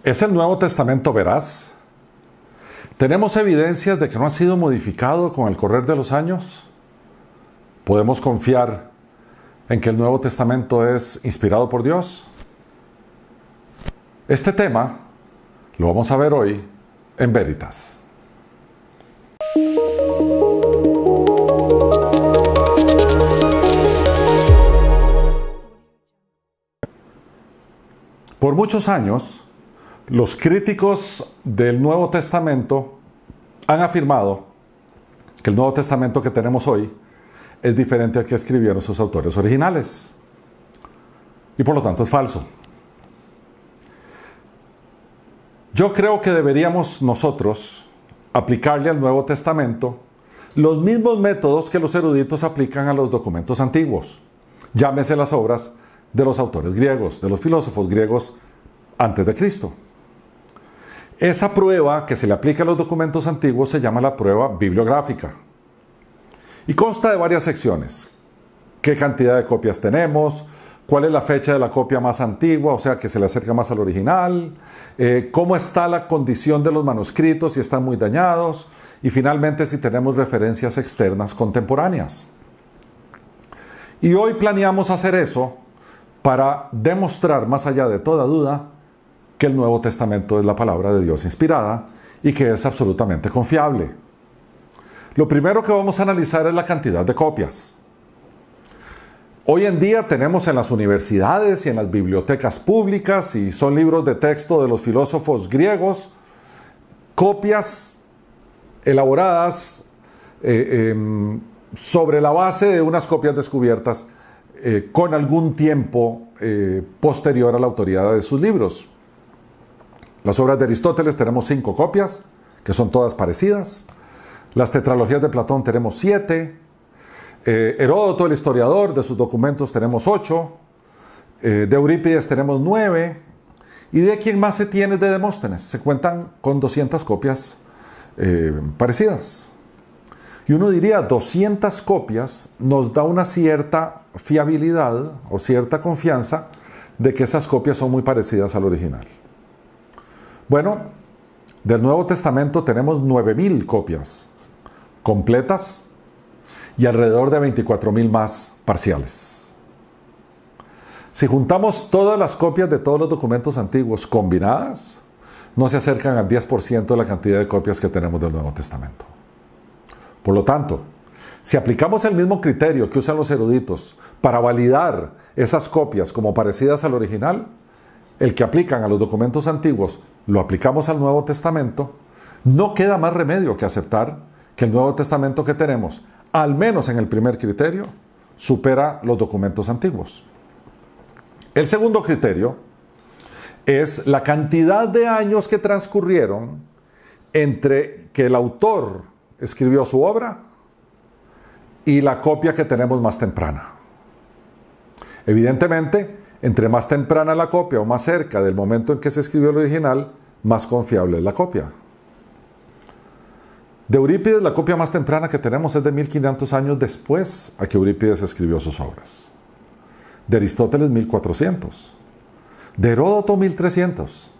¿Es el Nuevo Testamento veraz? ¿Tenemos evidencias de que no ha sido modificado con el correr de los años? ¿Podemos confiar en que el Nuevo Testamento es inspirado por Dios? Este tema lo vamos a ver hoy en Veritas. Por muchos años, los críticos del Nuevo Testamento han afirmado que el Nuevo Testamento que tenemos hoy es diferente al que escribieron sus autores originales. Y por lo tanto es falso. Yo creo que deberíamos nosotros aplicarle al Nuevo Testamento los mismos métodos que los eruditos aplican a los documentos antiguos. Llámese las obras de los autores griegos, de los filósofos griegos antes de Cristo. Esa prueba que se le aplica a los documentos antiguos se llama la prueba bibliográfica. Y consta de varias secciones. ¿Qué cantidad de copias tenemos? ¿Cuál es la fecha de la copia más antigua? O sea, que se le acerca más al original. ¿Cómo está la condición de los manuscritos? Si están muy dañados. Y finalmente, si tenemos referencias externas contemporáneas. Y hoy planeamos hacer eso para demostrar, más allá de toda duda, que el Nuevo Testamento es la palabra de Dios inspirada y que es absolutamente confiable. Lo primero que vamos a analizar es la cantidad de copias. Hoy en día tenemos en las universidades y en las bibliotecas públicas, y son libros de texto de los filósofos griegos, copias elaboradas sobre la base de unas copias descubiertas con algún tiempo posterior a la autoría de sus libros. Las obras de Aristóteles tenemos 5 copias, que son todas parecidas. Las tetralogías de Platón tenemos 7. Heródoto, el historiador, de sus documentos tenemos 8. De Eurípides tenemos 9. ¿Y de quién más se tiene? De Demóstenes. Se cuentan con 200 copias parecidas. Y uno diría, 200 copias nos da una cierta fiabilidad o cierta confianza de que esas copias son muy parecidas al original. Bueno, del Nuevo Testamento tenemos 9.000 copias completas y alrededor de 24.000 más parciales. Si juntamos todas las copias de todos los documentos antiguos combinadas, no se acercan al 10% de la cantidad de copias que tenemos del Nuevo Testamento. Por lo tanto, si aplicamos el mismo criterio que usan los eruditos para validar esas copias como parecidas al original, el que aplican a los documentos antiguos, lo aplicamos al Nuevo Testamento, no queda más remedio que aceptar que el Nuevo Testamento que tenemos, al menos en el primer criterio, supera los documentos antiguos. El segundo criterio es la cantidad de años que transcurrieron entre que el autor escribió su obra y la copia que tenemos más temprana. Evidentemente, entre más temprana la copia o más cerca del momento en que se escribió el original, más confiable es la copia. De Eurípides, la copia más temprana que tenemos es de 1500 años después a que Eurípides escribió sus obras. De Aristóteles, 1400. De Heródoto, 1300.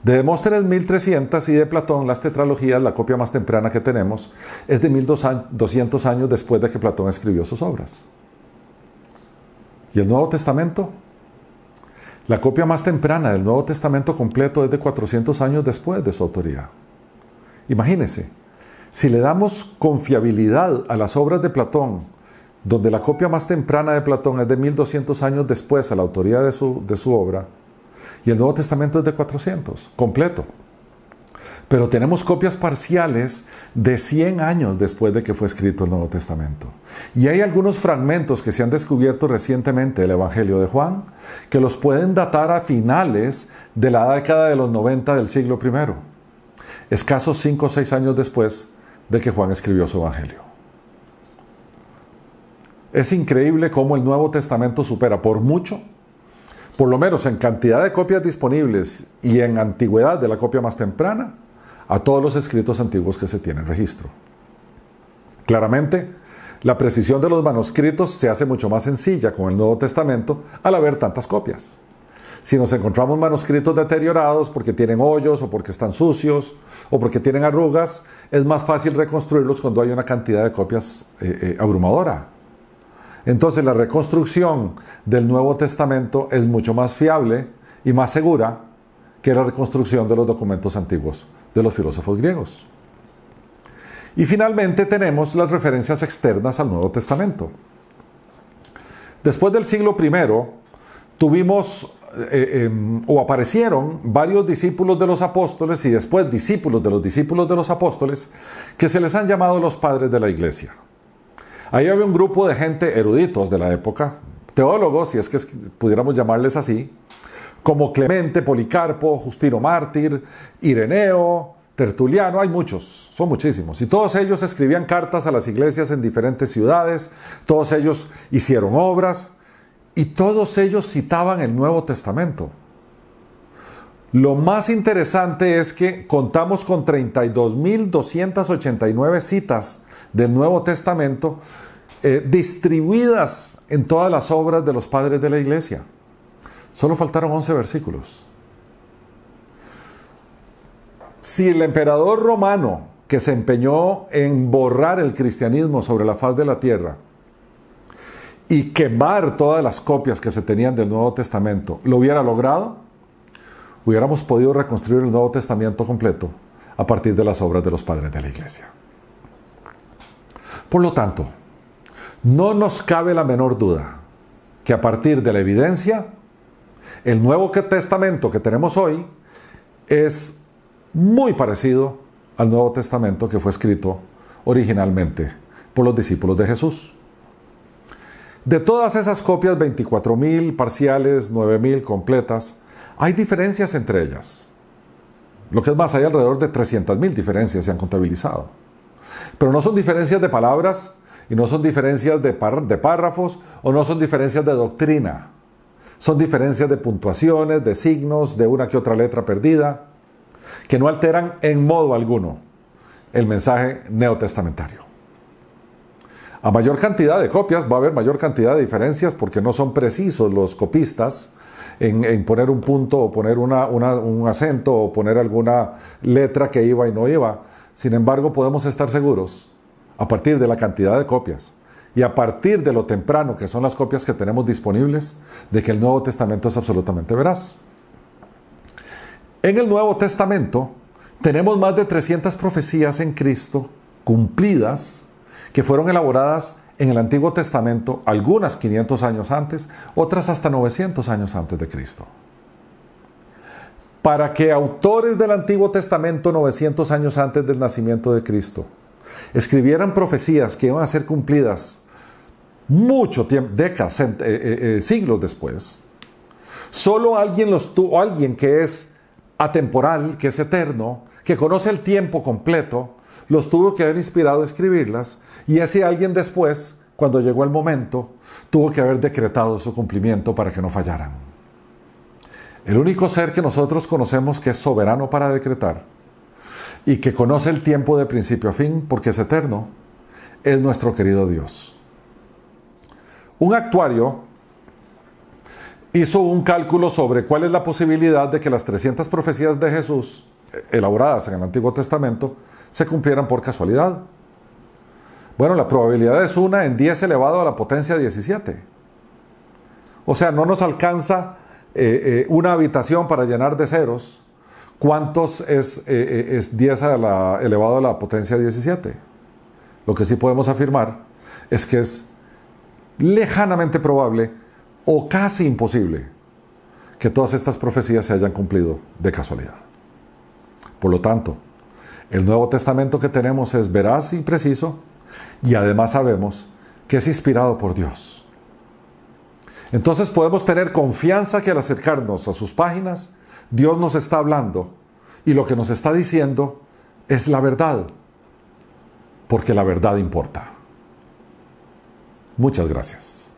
De Demóstenes, 1300, y de Platón, las tetralogías, la copia más temprana que tenemos es de 1200 años después de que Platón escribió sus obras. ¿Y el Nuevo Testamento? La copia más temprana del Nuevo Testamento completo es de 400 años después de su autoría. Imagínense, si le damos confiabilidad a las obras de Platón, donde la copia más temprana de Platón es de 1200 años después a la autoría de su obra, y el Nuevo Testamento es de 400, completo. Pero tenemos copias parciales de 100 años después de que fue escrito el Nuevo Testamento. Y hay algunos fragmentos que se han descubierto recientemente del Evangelio de Juan, que los pueden datar a finales de la década de los 90 del siglo I, escasos 5 o 6 años después de que Juan escribió su Evangelio. Es increíble cómo el Nuevo Testamento supera por mucho, por lo menos en cantidad de copias disponibles y en antigüedad de la copia más temprana, a todos los escritos antiguos que se tienen registro. Claramente, la precisión de los manuscritos se hace mucho más sencilla con el Nuevo Testamento al haber tantas copias. Si nos encontramos manuscritos deteriorados porque tienen hoyos o porque están sucios o porque tienen arrugas, es más fácil reconstruirlos cuando hay una cantidad de copias abrumadora. Entonces la reconstrucción del Nuevo Testamento es mucho más fiable y más segura que la reconstrucción de los documentos antiguos de los filósofos griegos. Y finalmente tenemos las referencias externas al Nuevo Testamento. Después del siglo I, tuvimos o aparecieron varios discípulos de los apóstoles y después discípulos de los apóstoles que se les han llamado los padres de la iglesia. Ahí había un grupo de gente eruditos de la época, teólogos, si es que pudiéramos llamarles así, como Clemente, Policarpo, Justino Mártir, Ireneo, Tertuliano, hay muchos, son muchísimos. Y todos ellos escribían cartas a las iglesias en diferentes ciudades, todos ellos hicieron obras y todos ellos citaban el Nuevo Testamento. Lo más interesante es que contamos con 32.289 citas del Nuevo Testamento distribuidas en todas las obras de los padres de la iglesia. Solo faltaron 11 versículos. Si el emperador romano, que se empeñó en borrar el cristianismo sobre la faz de la tierra y quemar todas las copias que se tenían del Nuevo Testamento, lo hubiera logrado, hubiéramos podido reconstruir el Nuevo Testamento completo a partir de las obras de los padres de la iglesia. Por lo tanto, no nos cabe la menor duda que a partir de la evidencia, el Nuevo Testamento que tenemos hoy es muy parecido al Nuevo Testamento que fue escrito originalmente por los discípulos de Jesús. De todas esas copias, 24.000 parciales, 9.000 completas, hay diferencias entre ellas. Lo que es más, hay alrededor de 300.000 diferencias se han contabilizado. Pero no son diferencias de palabras y no son diferencias de párrafos o no son diferencias de doctrina. Son diferencias de puntuaciones, de signos, de una que otra letra perdida, que no alteran en modo alguno el mensaje neotestamentario. A mayor cantidad de copias va a haber mayor cantidad de diferencias porque no son precisos los copistas en poner un punto o poner un acento o poner alguna letra que iba y no iba. Sin embargo, podemos estar seguros, a partir de la cantidad de copias y a partir de lo temprano que son las copias que tenemos disponibles, de que el Nuevo Testamento es absolutamente veraz. En el Nuevo Testamento tenemos más de 300 profecías en Cristo cumplidas que fueron elaboradas en el Antiguo Testamento, algunas 500 años antes, otras hasta 900 años antes de Cristo. Para que autores del Antiguo Testamento 900 años antes del nacimiento de Cristo escribieran profecías que iban a ser cumplidas mucho tiempo, décadas, siglos después, solo alguien que es atemporal, que es eterno, que conoce el tiempo completo, los tuvo que haber inspirado a escribirlas, y ese alguien después, cuando llegó el momento, tuvo que haber decretado su cumplimiento para que no fallaran. El único ser que nosotros conocemos que es soberano para decretar y que conoce el tiempo de principio a fin porque es eterno, es nuestro querido Dios. Un actuario hizo un cálculo sobre cuál es la posibilidad de que las 300 profecías de Jesús elaboradas en el Antiguo Testamento se cumplieran por casualidad. Bueno, la probabilidad es 1 en 10 elevado a la potencia 17. O sea, no nos alcanza una habitación para llenar de ceros. ¿Cuántos es 10 elevado a la potencia 17? Lo que sí podemos afirmar es que es lejanamente probable o casi imposible que todas estas profecías se hayan cumplido de casualidad. Por lo tanto, el Nuevo Testamento que tenemos es veraz y preciso y además sabemos que es inspirado por Dios. Entonces podemos tener confianza que al acercarnos a sus páginas, Dios nos está hablando y lo que nos está diciendo es la verdad, porque la verdad importa. Muchas gracias.